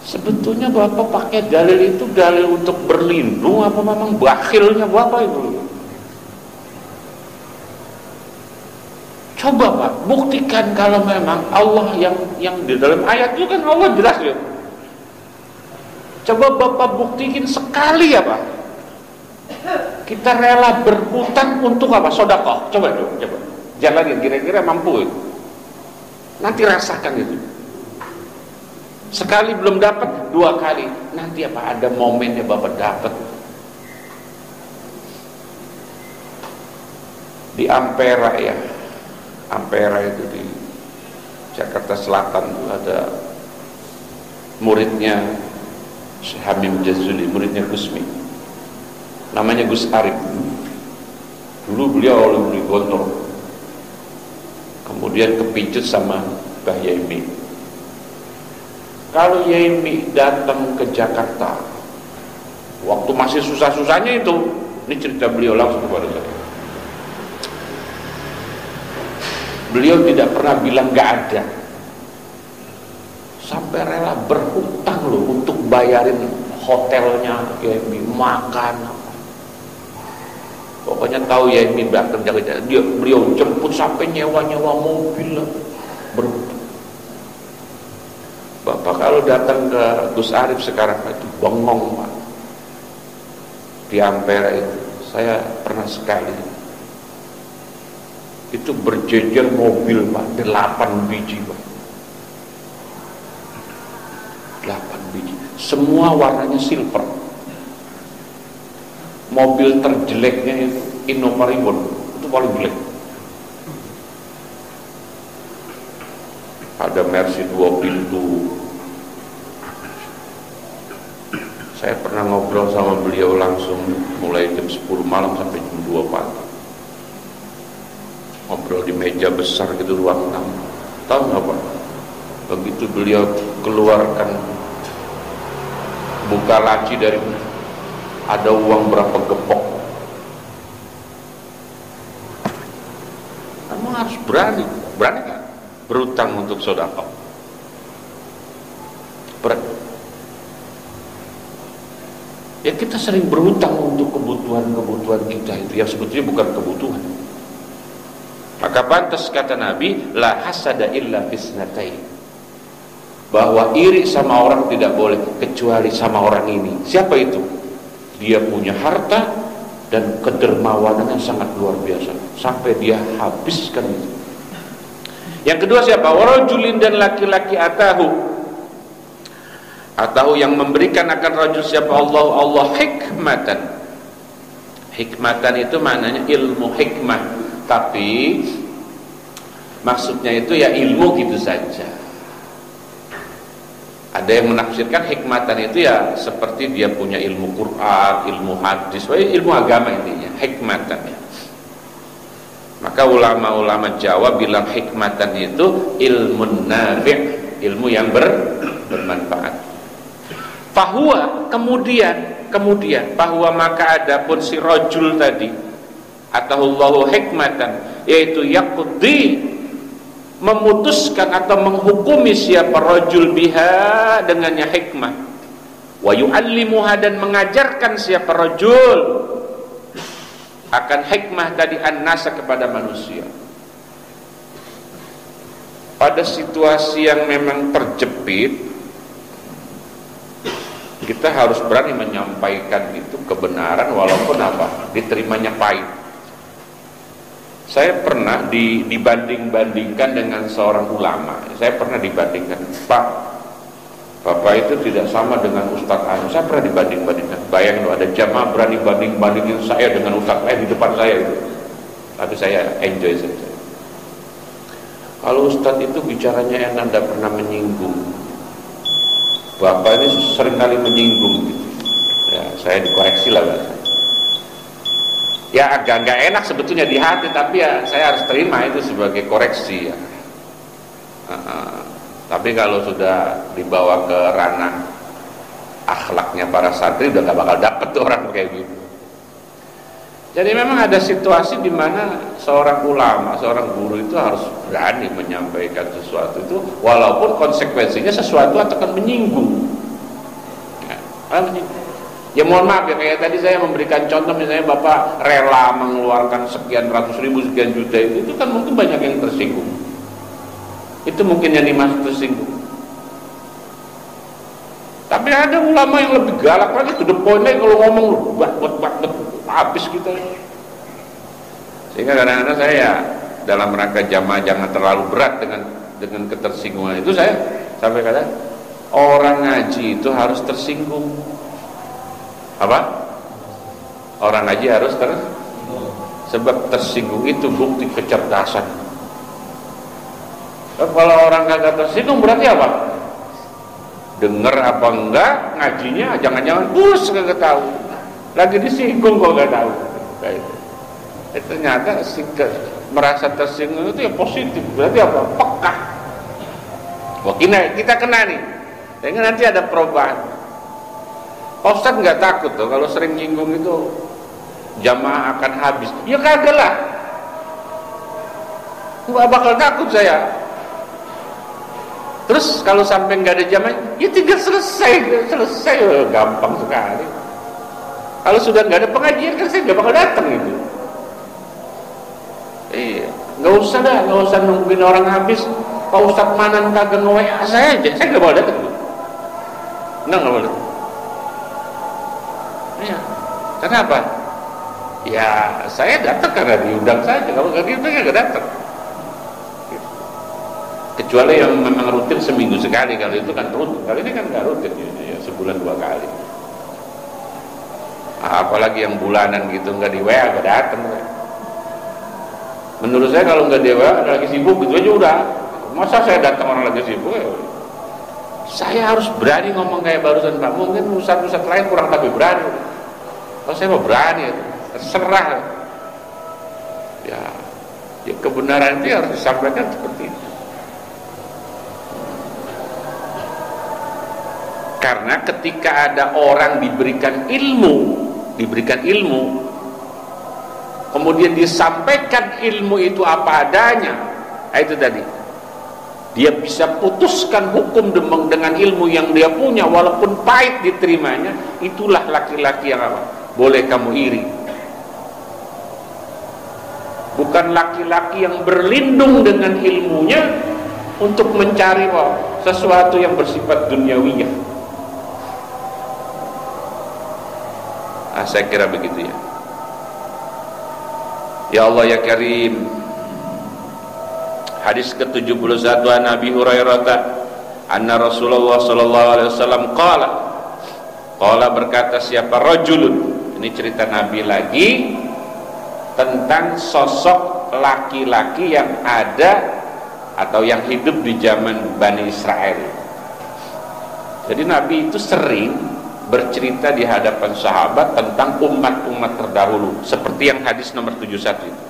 Sebetulnya Bapak pakai dalil itu dalil untuk berlindung apa memang bakhilnya Bapak itu? Coba Pak, buktikan kalau memang Allah yang di dalam ayat itu kan Allah jelas ya. Coba Bapak buktikan sekali ya Pak. Kita rela berhutang untuk apa? Sedekah. Coba. Jalanin kira-kira mampu itu. Nanti rasakan itu. Sekali belum dapat, 2 kali. Nanti apa ada momennya Bapak dapat. Di Ampera ya. Ampera itu di Jakarta Selatan itu ada muridnya Syekh Hamim Jazuli, muridnya Gusmi, namanya Gus Arif. Dulu beliau oleh Gontor, kemudian kepincut sama Mbah Yaimi. Kalau Yaimi datang ke Jakarta waktu masih susah-susahnya itu, ini cerita beliau langsung kepada saya. Beliau tidak pernah bilang gak ada, sampai rela berhutang loh untuk bayarin hotelnya Yaimi, makan. Pokoknya tahu Yaimi datang Jakarta, beliau jemput sampai nyewa mobil lah, berhutang. Bapak kalau datang ke Gus Arif sekarang itu bengong Pak. Di Ampera itu saya pernah sekali. Itu berjejer mobil Pak, 8 biji Pak. 8 biji. Semua warnanya silver. Mobil terjeleknya itu Innova Ribbon, itu paling jelek. Ada Mercy 2 pintu. Saya pernah ngobrol sama beliau langsung mulai jam 10 malam sampai jam 2 pagi. Ngobrol di meja besar gitu, ruang tamu. Tahu nggak Pak? Begitu beliau keluarkan, buka laci dari, ada uang berapa gepok. Kamu harus berani nggak berutang untuk sedekah? Berani. Ya kita sering berhutang untuk kebutuhan-kebutuhan kita itu yang sebetulnya bukan kebutuhan. Maka pantas kata Nabi, la hasada illa fisnatain, bahwa iri sama orang tidak boleh kecuali sama orang ini. Siapa itu? Dia punya harta dan kedermawanannya sangat luar biasa sampai dia habiskan itu. Yang kedua siapa? Warajulin, dan laki-laki atahu yang memberikan akan rajul siapa? Allah hikmatan. Hikmatan itu maknanya ilmu hikmah, tapi maksudnya itu ya ilmu gitu saja. Ada yang menafsirkan hikmatan itu ya seperti dia punya ilmu Quran, ilmu hadis, ilmu agama intinya, hikmatan ya. Maka ulama-ulama Jawa bilang hikmatan itu ilmu nafi', ilmu yang bermanfaat. Fahuwa, kemudian bahwa maka adapun si rajul tadi atahullahu hikmatan, yaitu yaqdi, memutuskan atau menghukumi siapa rajul biha dengannya hikmah, wa yu'allimuha, dan mengajarkan siapa rajul akan hikmah tadi an-nasa kepada manusia. Pada situasi yang memang terjepit, kita harus berani menyampaikan itu kebenaran walaupun apa? Diterimanya pahit. Saya pernah dibanding-bandingkan dengan seorang ulama. Saya pernah dibandingkan, Pak, Bapak itu tidak sama dengan Ustadz A. Saya pernah dibanding-bandingkan. Bayangin ada jamaah berani banding-bandingin saya dengan Ustadz A di depan saya itu. Tapi saya enjoy saja. Kalau Ustadz itu bicaranya enak, tidak pernah menyinggung. Bapak ini seringkali menyinggung gitu. Ya, saya dikoreksi lah bahasa. Ya agak nggak enak sebetulnya di hati, tapi ya saya harus terima itu sebagai koreksi ya. Tapi kalau sudah dibawa ke ranah akhlaknya para santri, udah nggak bakal dapet tuh orang kayak gitu. Jadi memang ada situasi di mana seorang ulama, seorang guru itu harus berani menyampaikan sesuatu itu, walaupun konsekuensinya sesuatu akan menyinggung. Ya mohon maaf ya, kayak tadi saya memberikan contoh, misalnya Bapak rela mengeluarkan sekian ratus ribu, sekian juta, itu kan mungkin banyak yang tersinggung. Itu mungkin yang dimaksud tersinggung. Tapi ada ulama yang lebih galak lagi, to the point lagi, kalau ngomong buat habis kita. Sehingga kadang-kadang saya ya, dalam rangka jamaah jangan terlalu berat dengan ketersinggungan itu, saya sampai kata orang ngaji itu harus tersinggung. Apa? Orang ngaji harus sebab tersinggung itu bukti kecerdasan. Kalau orang kagak tersinggung berarti apa? Dengar apa enggak ngajinya, jangan-jangan bus kagak tahu. Lagi disinggung kok enggak tahu. Ternyata merasa tersinggung itu ya positif. Berarti apa? Peka. Wah, kita kena nih. Sehingga nanti ada perubahan. Pak Ustadz nggak takut tuh kalau sering nyinggung itu jamaah akan habis? Ya kagak lah. Nggak bakal takut saya. Terus kalau sampai nggak ada jamaah, ya tinggal selesai, gampang sekali. Kalau sudah nggak ada pengajian kan saya nggak bakal datang itu. Iya, nggak usah nungguin orang habis. Pak Ustadz Manan kagak nge-WA saya aja, saya nggak bakal datang. Enggak boleh. Ya, kenapa? Ya saya datang karena diundang saja. Kalau nggak diundang ya nggak datang. Kecuali yang memang rutin seminggu sekali. Kalau itu kan rutin. Kali ini kan nggak rutin ya, sebulan 2 kali. Apalagi yang bulanan gitu nggak di WA nggak datang. Menurut saya kalau nggak di WA lagi sibuk gitu aja udah. Masa saya datang orang lagi sibuk ya? Saya harus berani ngomong kayak barusan Pak. Mungkin ustaz-ustaz lain kurang tapi berani. Kalau saya mau berani, terserah. Ya kebenaran itu harus disampaikan seperti itu. Karena ketika ada orang diberikan ilmu, kemudian disampaikan ilmu itu apa adanya, itu tadi. Dia bisa putuskan hukum dengan ilmu yang dia punya, walaupun pahit diterimanya. Itulah laki-laki yang apa? Boleh kamu iri. Bukan laki-laki yang berlindung dengan ilmunya untuk mencari sesuatu yang bersifat duniawiyah. Saya kira begitu ya. Ya Allah ya Karim. Hadis ke-71 an Abi Hurairah anna Rasulullah sallallahu alaihi wasallam qala berkata siapa rajulun, ini cerita Nabi lagi tentang sosok laki-laki yang ada atau yang hidup di zaman Bani Israel. Jadi Nabi itu sering bercerita di hadapan sahabat tentang umat-umat terdahulu, seperti yang hadis nomor 71 itu.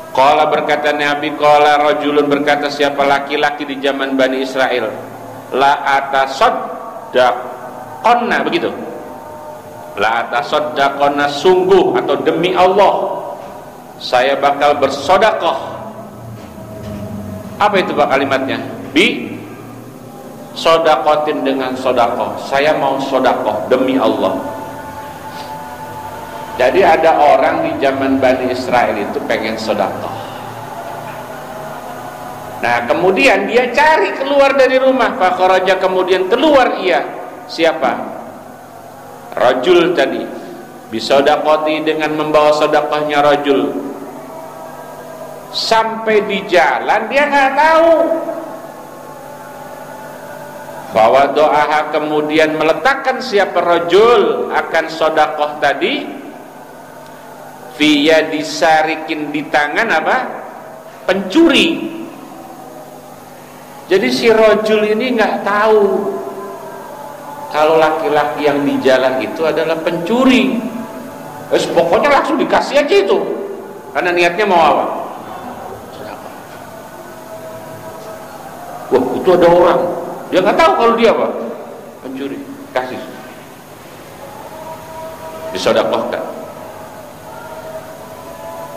Qala berkata Nabi, qala rajulun berkata siapa laki-laki di zaman Bani Israel, la atasaddaqonna, begitu. La atasaddaqonna, sungguh atau demi Allah saya bakal bersedekah. Apa itu Pak kalimatnya? Bi sodakotin, dengan sodakoh. Saya mau sodakoh demi Allah. Jadi ada orang di zaman Bani Israel itu pengen sodakoh. Nah kemudian dia cari keluar dari rumah. Pak Kharaja, kemudian keluar ia. Siapa? Rajul tadi. Bisodakoti, dengan membawa sodakohnya rajul. Sampai di jalan dia nggak tahu bahwa doa kemudian meletakkan siapa rajul akan sodakoh tadi. Fiya disarikin, di tangan apa? Pencuri. Jadi si rajul ini nggak tahu kalau laki-laki yang di jalan itu adalah pencuri. Pokoknya langsung dikasih aja itu, karena niatnya mau apa? Wah itu ada orang, dia nggak tahu kalau dia apa? Pencuri. Kasih, disodakohkan.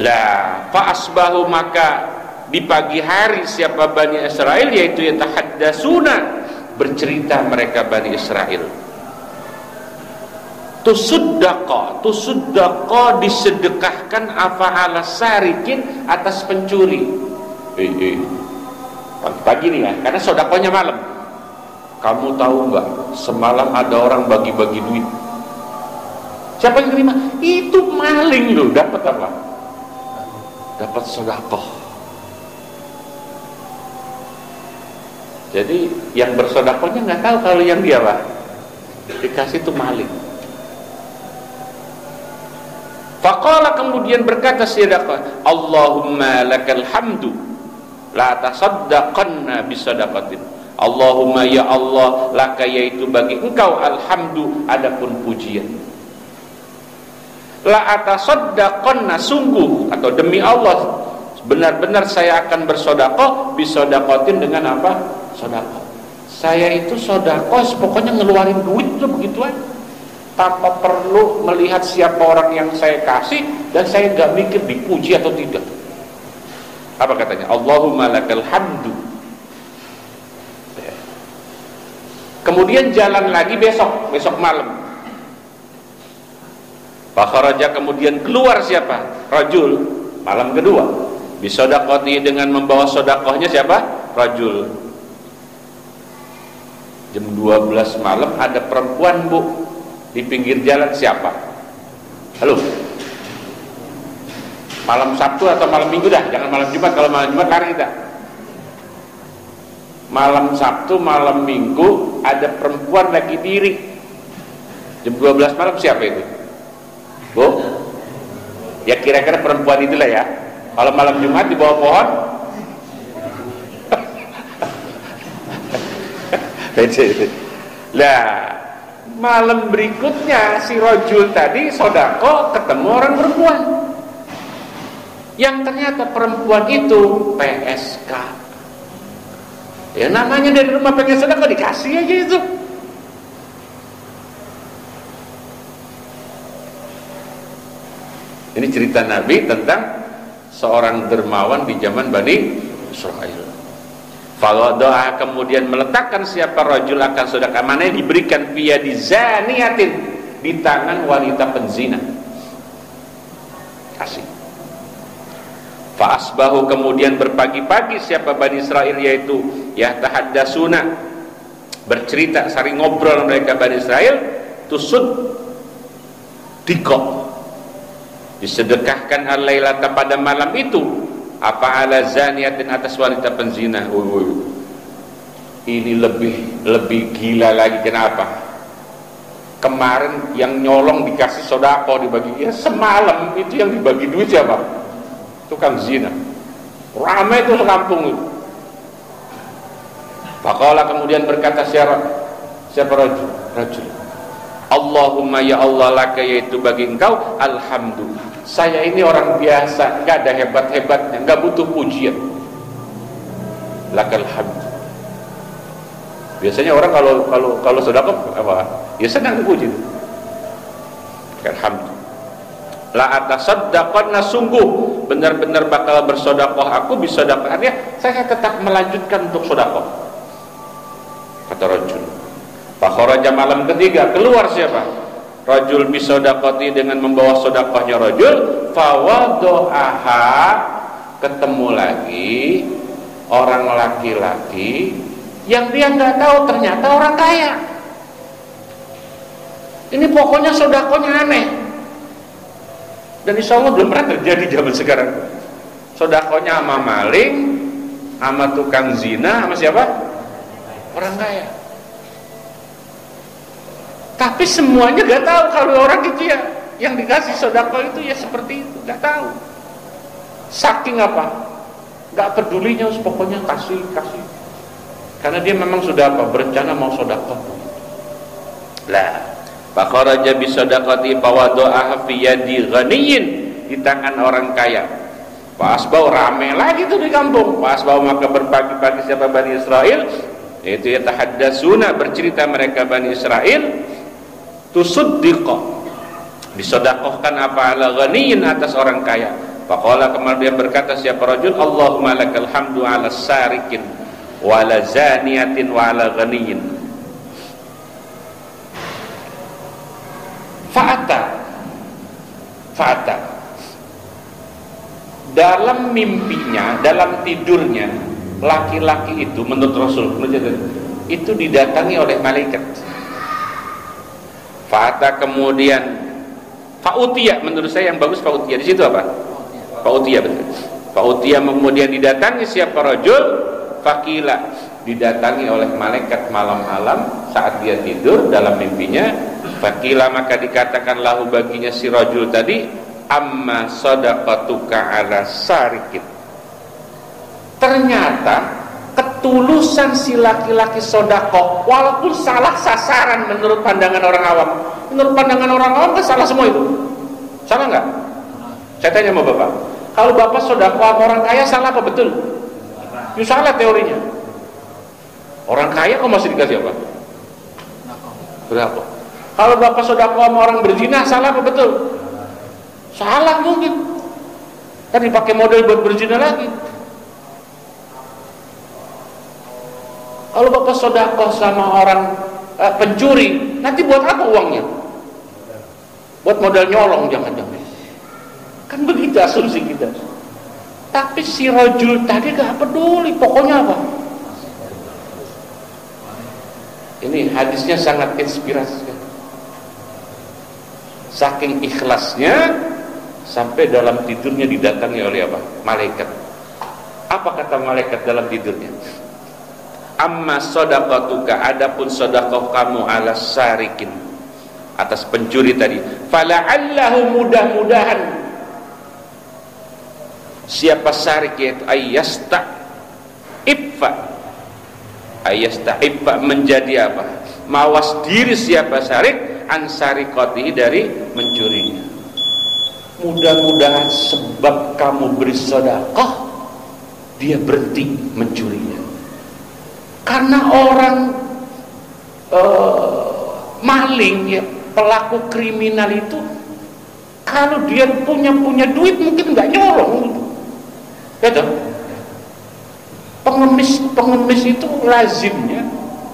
Lah fa'asbahu, maka di pagi hari siapa Bani Israel, yaitu yatahaddasuna, bercerita mereka Bani Israel. Tusuddaqa disedekahkan apa ala sarikin, atas pencuri. Pagi nih ya, karena sodakohnya malam. Kamu tahu nggak, semalam ada orang bagi-bagi duit. Siapa yang terima? Itu maling loh, dapat apa? Dapat sodakoh. Jadi yang bersodakohnya nggak tahu kalau yang dia apa dikasih itu maling. Faqala, kemudian berkata sedekah, Allahumma lakal hamdu la tasaddaqanna bisadaqatin. Allahumma ya Allah, laka, yaitu bagi engkau, alhamdu, adapun pujian. La atasaddaqanna, sungguh atau demi Allah benar-benar saya akan bersedekah bisedaqatin, dengan apa? Sedekah. Saya itu sedekah pokoknya ngeluarin duit itu begitu aja, tanpa perlu melihat siapa orang yang saya kasih, dan saya nggak mikir dipuji atau tidak. Apa katanya? Allahumma lakal hamdu. Kemudian jalan lagi besok malam. Pak Kharaja, kemudian keluar siapa? Rajul, malam kedua. Bisodakoti, dengan membawa sodakohnya siapa? Rajul. Jam 12 malam ada perempuan, Bu, di pinggir jalan. Siapa? Halo? Malam Sabtu atau malam Minggu dah, jangan malam Jumat. Kalau malam Jumat lari kita. Malam Sabtu, malam Minggu ada perempuan lagi diri. Jam 12 malam siapa itu? Bu? Ya kira-kira perempuan itulah ya. Kalau malam Jumat di bawah pohon. Lah, malam berikutnya si rojul tadi sodako ketemu orang perempuan. Yang ternyata perempuan itu PSK. Ya namanya dari rumah pengen sodako dikasih aja itu. Ini cerita Nabi tentang seorang dermawan di zaman Bani Israel. Fawadoa kemudian meletakkan siapa rajul akan sedekah mana diberikan via di zaniatin di tangan wanita penzina. Kasih. Faasbahu kemudian berpagi-pagi siapa Bani Israel yaitu ya tahaddasuna bercerita saling ngobrol mereka Bani Israel tusud dikok disedekahkan al-lailata pada malam itu apa ala zaniatin atas wanita penzina. Ini lebih gila lagi. Kenapa? Kemarin yang nyolong dikasih sodako dibagi, ya semalam itu yang dibagi duit siapa? Tukang zina. Ramai itu sekampung itu. Faqala kemudian berkata siapa rajul Allahumma ya Allah laka yaitu bagi engkau alhamdulillah. Saya ini orang biasa, gak ada hebat-hebatnya, gak butuh pujian. Lakal hamd. Biasanya orang kalau sedekah apa? Ya senang dipuji. Alhamdulillah. La atasaddaqanna sungguh benar-benar bakal bersedekah aku bisedekahnya saya tetap melanjutkan untuk sedekah. Kata rajul. Fa kharaja malam ketiga keluar siapa? Rajul bisodakoti dengan membawa sodakahnya rajul. Fawado'aha ketemu lagi orang laki-laki yang dia nggak tahu ternyata orang kaya. Ini pokoknya sodakohnya aneh. Dan insya Allah belum pernah terjadi zaman sekarang. Sodakohnya sama maling, sama tukang zina, sama siapa? Orang kaya. Tapi semuanya gak tahu kalau orang itu ya yang dikasih sodako itu ya seperti itu, gak tahu. Saking apa? Gak pedulinya, pokoknya kasih. Karena dia memang sudah berencana mau sodako. Lah, fakharaja bisodakoti fawado'aha fi yadi ghaniyin di tangan orang kaya. Fasbau rame lagi tuh di kampung. Fasbau maka berpagi-pagi siapa Bani Israel, yaitu ya tahaddasuna bercerita mereka Bani Israel. Tusuddiqo disodakohkan apa ala ghaniyin atas orang kaya. Faqala kemudian berkata siapa rajul Allahumma lakal hamdu ala sarikin wa ala zaniyatin wa ala ghaniyin. Fa'ata dalam mimpinya, dalam tidurnya laki-laki itu menurut Rasul itu didatangi oleh malaikat. Fa'ata kemudian fa'utiyah, menurut saya yang bagus fa'utiyah. Di situ apa? Fa'utiyah betul. Fa'utiyah kemudian didatangi siapa rajul? Faqila didatangi oleh malaikat malam-malam saat dia tidur dalam mimpinya. Faqila maka dikatakan lahu baginya si rajul tadi amma sadaqatuka ala sarikit. Ternyata ketulusan si laki-laki sodako walaupun salah sasaran menurut pandangan orang awam. Menurut pandangan orang awam kan salah semua itu. Salah nggak? Saya tanya sama bapak, kalau bapak sodako sama orang kaya salah apa betul? Ya salah teorinya. Orang kaya kok masih dikasih apa? Berapa? Kalau bapak sodako sama orang berzina salah apa betul? Salah mungkin. Kan dipakai model buat berzina lagi. Kalau bapak sodakoh sama orang pencuri, nanti buat apa uangnya? Buat modal nyolong jangan-jangan. Kan begitu asumsi kita. Tapi si rajul tadi gak peduli, pokoknya apa? Ini Ini hadisnya sangat inspirasi. Saking ikhlasnya sampai dalam tidurnya didatangi oleh apa? Malaikat. Apa kata malaikat dalam tidurnya? Amma shadaqatuka, adapun sedekah kamu ala sarikin, atas pencuri tadi, fala'allahu, mudah-mudahan siapa sarik, yaitu ayasta'iffa menjadi apa? Mawas diri siapa sarik an sarikoti, dari mencurinya. Mudah-mudahan sebab kamu beri sedekah dia berhenti mencurinya. Karena orang maling ya, pelaku kriminal itu kalau dia punya duit mungkin nggak nyolong, betul? Pengemis itu lazimnya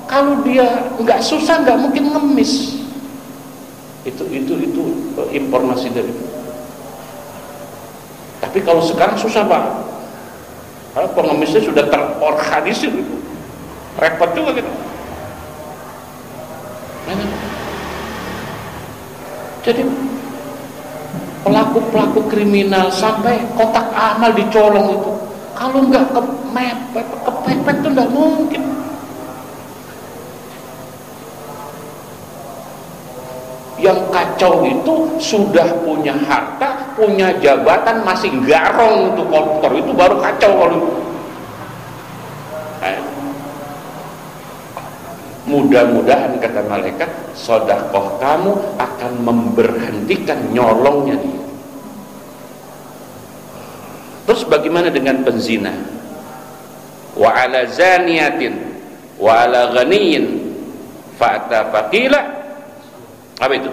kalau dia nggak susah nggak mungkin ngemis. Itu informasi dari. Tapi kalau sekarang susah banget, kalau pengemisnya sudah terorganisir, repot juga gitu. Jadi pelaku kriminal sampai kotak amal dicolong itu, kalau nggak kepepet itu nggak mungkin. Yang kacau itu sudah punya harta, punya jabatan, masih garong untuk koruptor, itu baru kacau. Kalau mudah-mudahan kata malaikat, sedekah kamu akan memberhentikan nyolongnya dia. Terus bagaimana dengan penzina? Wa ala zaniyatin wa ala ghaniyin fa'ata faqila. Apa itu?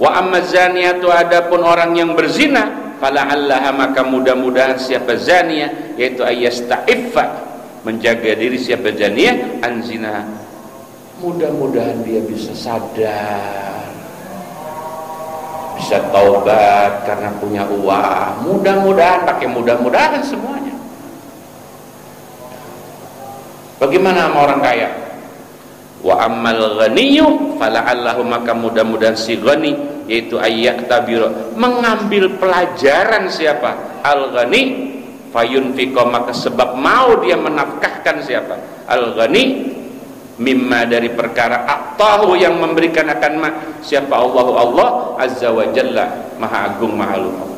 Wa amma zaniyatu, adapun orang yang berzina, fala'allaha, maka mudah-mudahan siapa zaniyah, yaitu ayasta'iffa, menjaga diri siapa zaniyah an zina, mudah-mudahan dia bisa sadar, bisa taubat karena punya uang. Mudah-mudahan, pakai mudah-mudahan semuanya. Bagaimana sama orang kaya? Wa ammal ghaniyyu fala'allahu, maka mudah-mudahan si ghani, yaitu ayyaktabir, mengambil pelajaran siapa al ghani, fayunfiqa, maka sebab mau dia menafkahkan siapa al ghani, mimma, dari perkara atahu, yang memberikan akan siapa Allah azza wa jalla, maha agung maha luhur.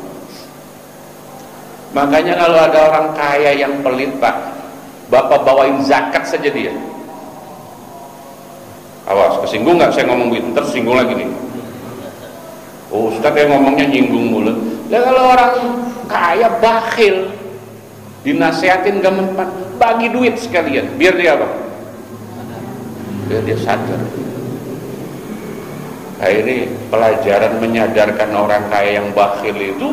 Makanya kalau ada orang kaya yang pelit, Pak, Bapak bawain zakat saja dia, awas, kesinggung nggak saya ngomong gitu, ntar singgung lagi nih. Oh, Ustaz kayak ngomongnya nyinggung mulu. Lah kalau orang kaya bakhil, dinasehatin gak mempan, bagi duit sekalian, biar dia apa? Biar dia sadar. Nah, ini pelajaran menyadarkan orang kaya yang bakhil itu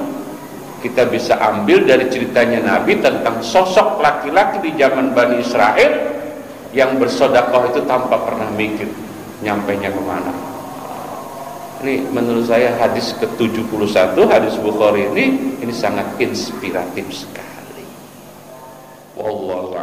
kita bisa ambil dari ceritanya Nabi tentang sosok laki-laki di zaman Bani Israel yang bersedekah itu tanpa pernah mikir nyampainya kemana. Ini menurut saya hadis ke-71, hadis Bukhari ini sangat inspiratif sekali. Wallahu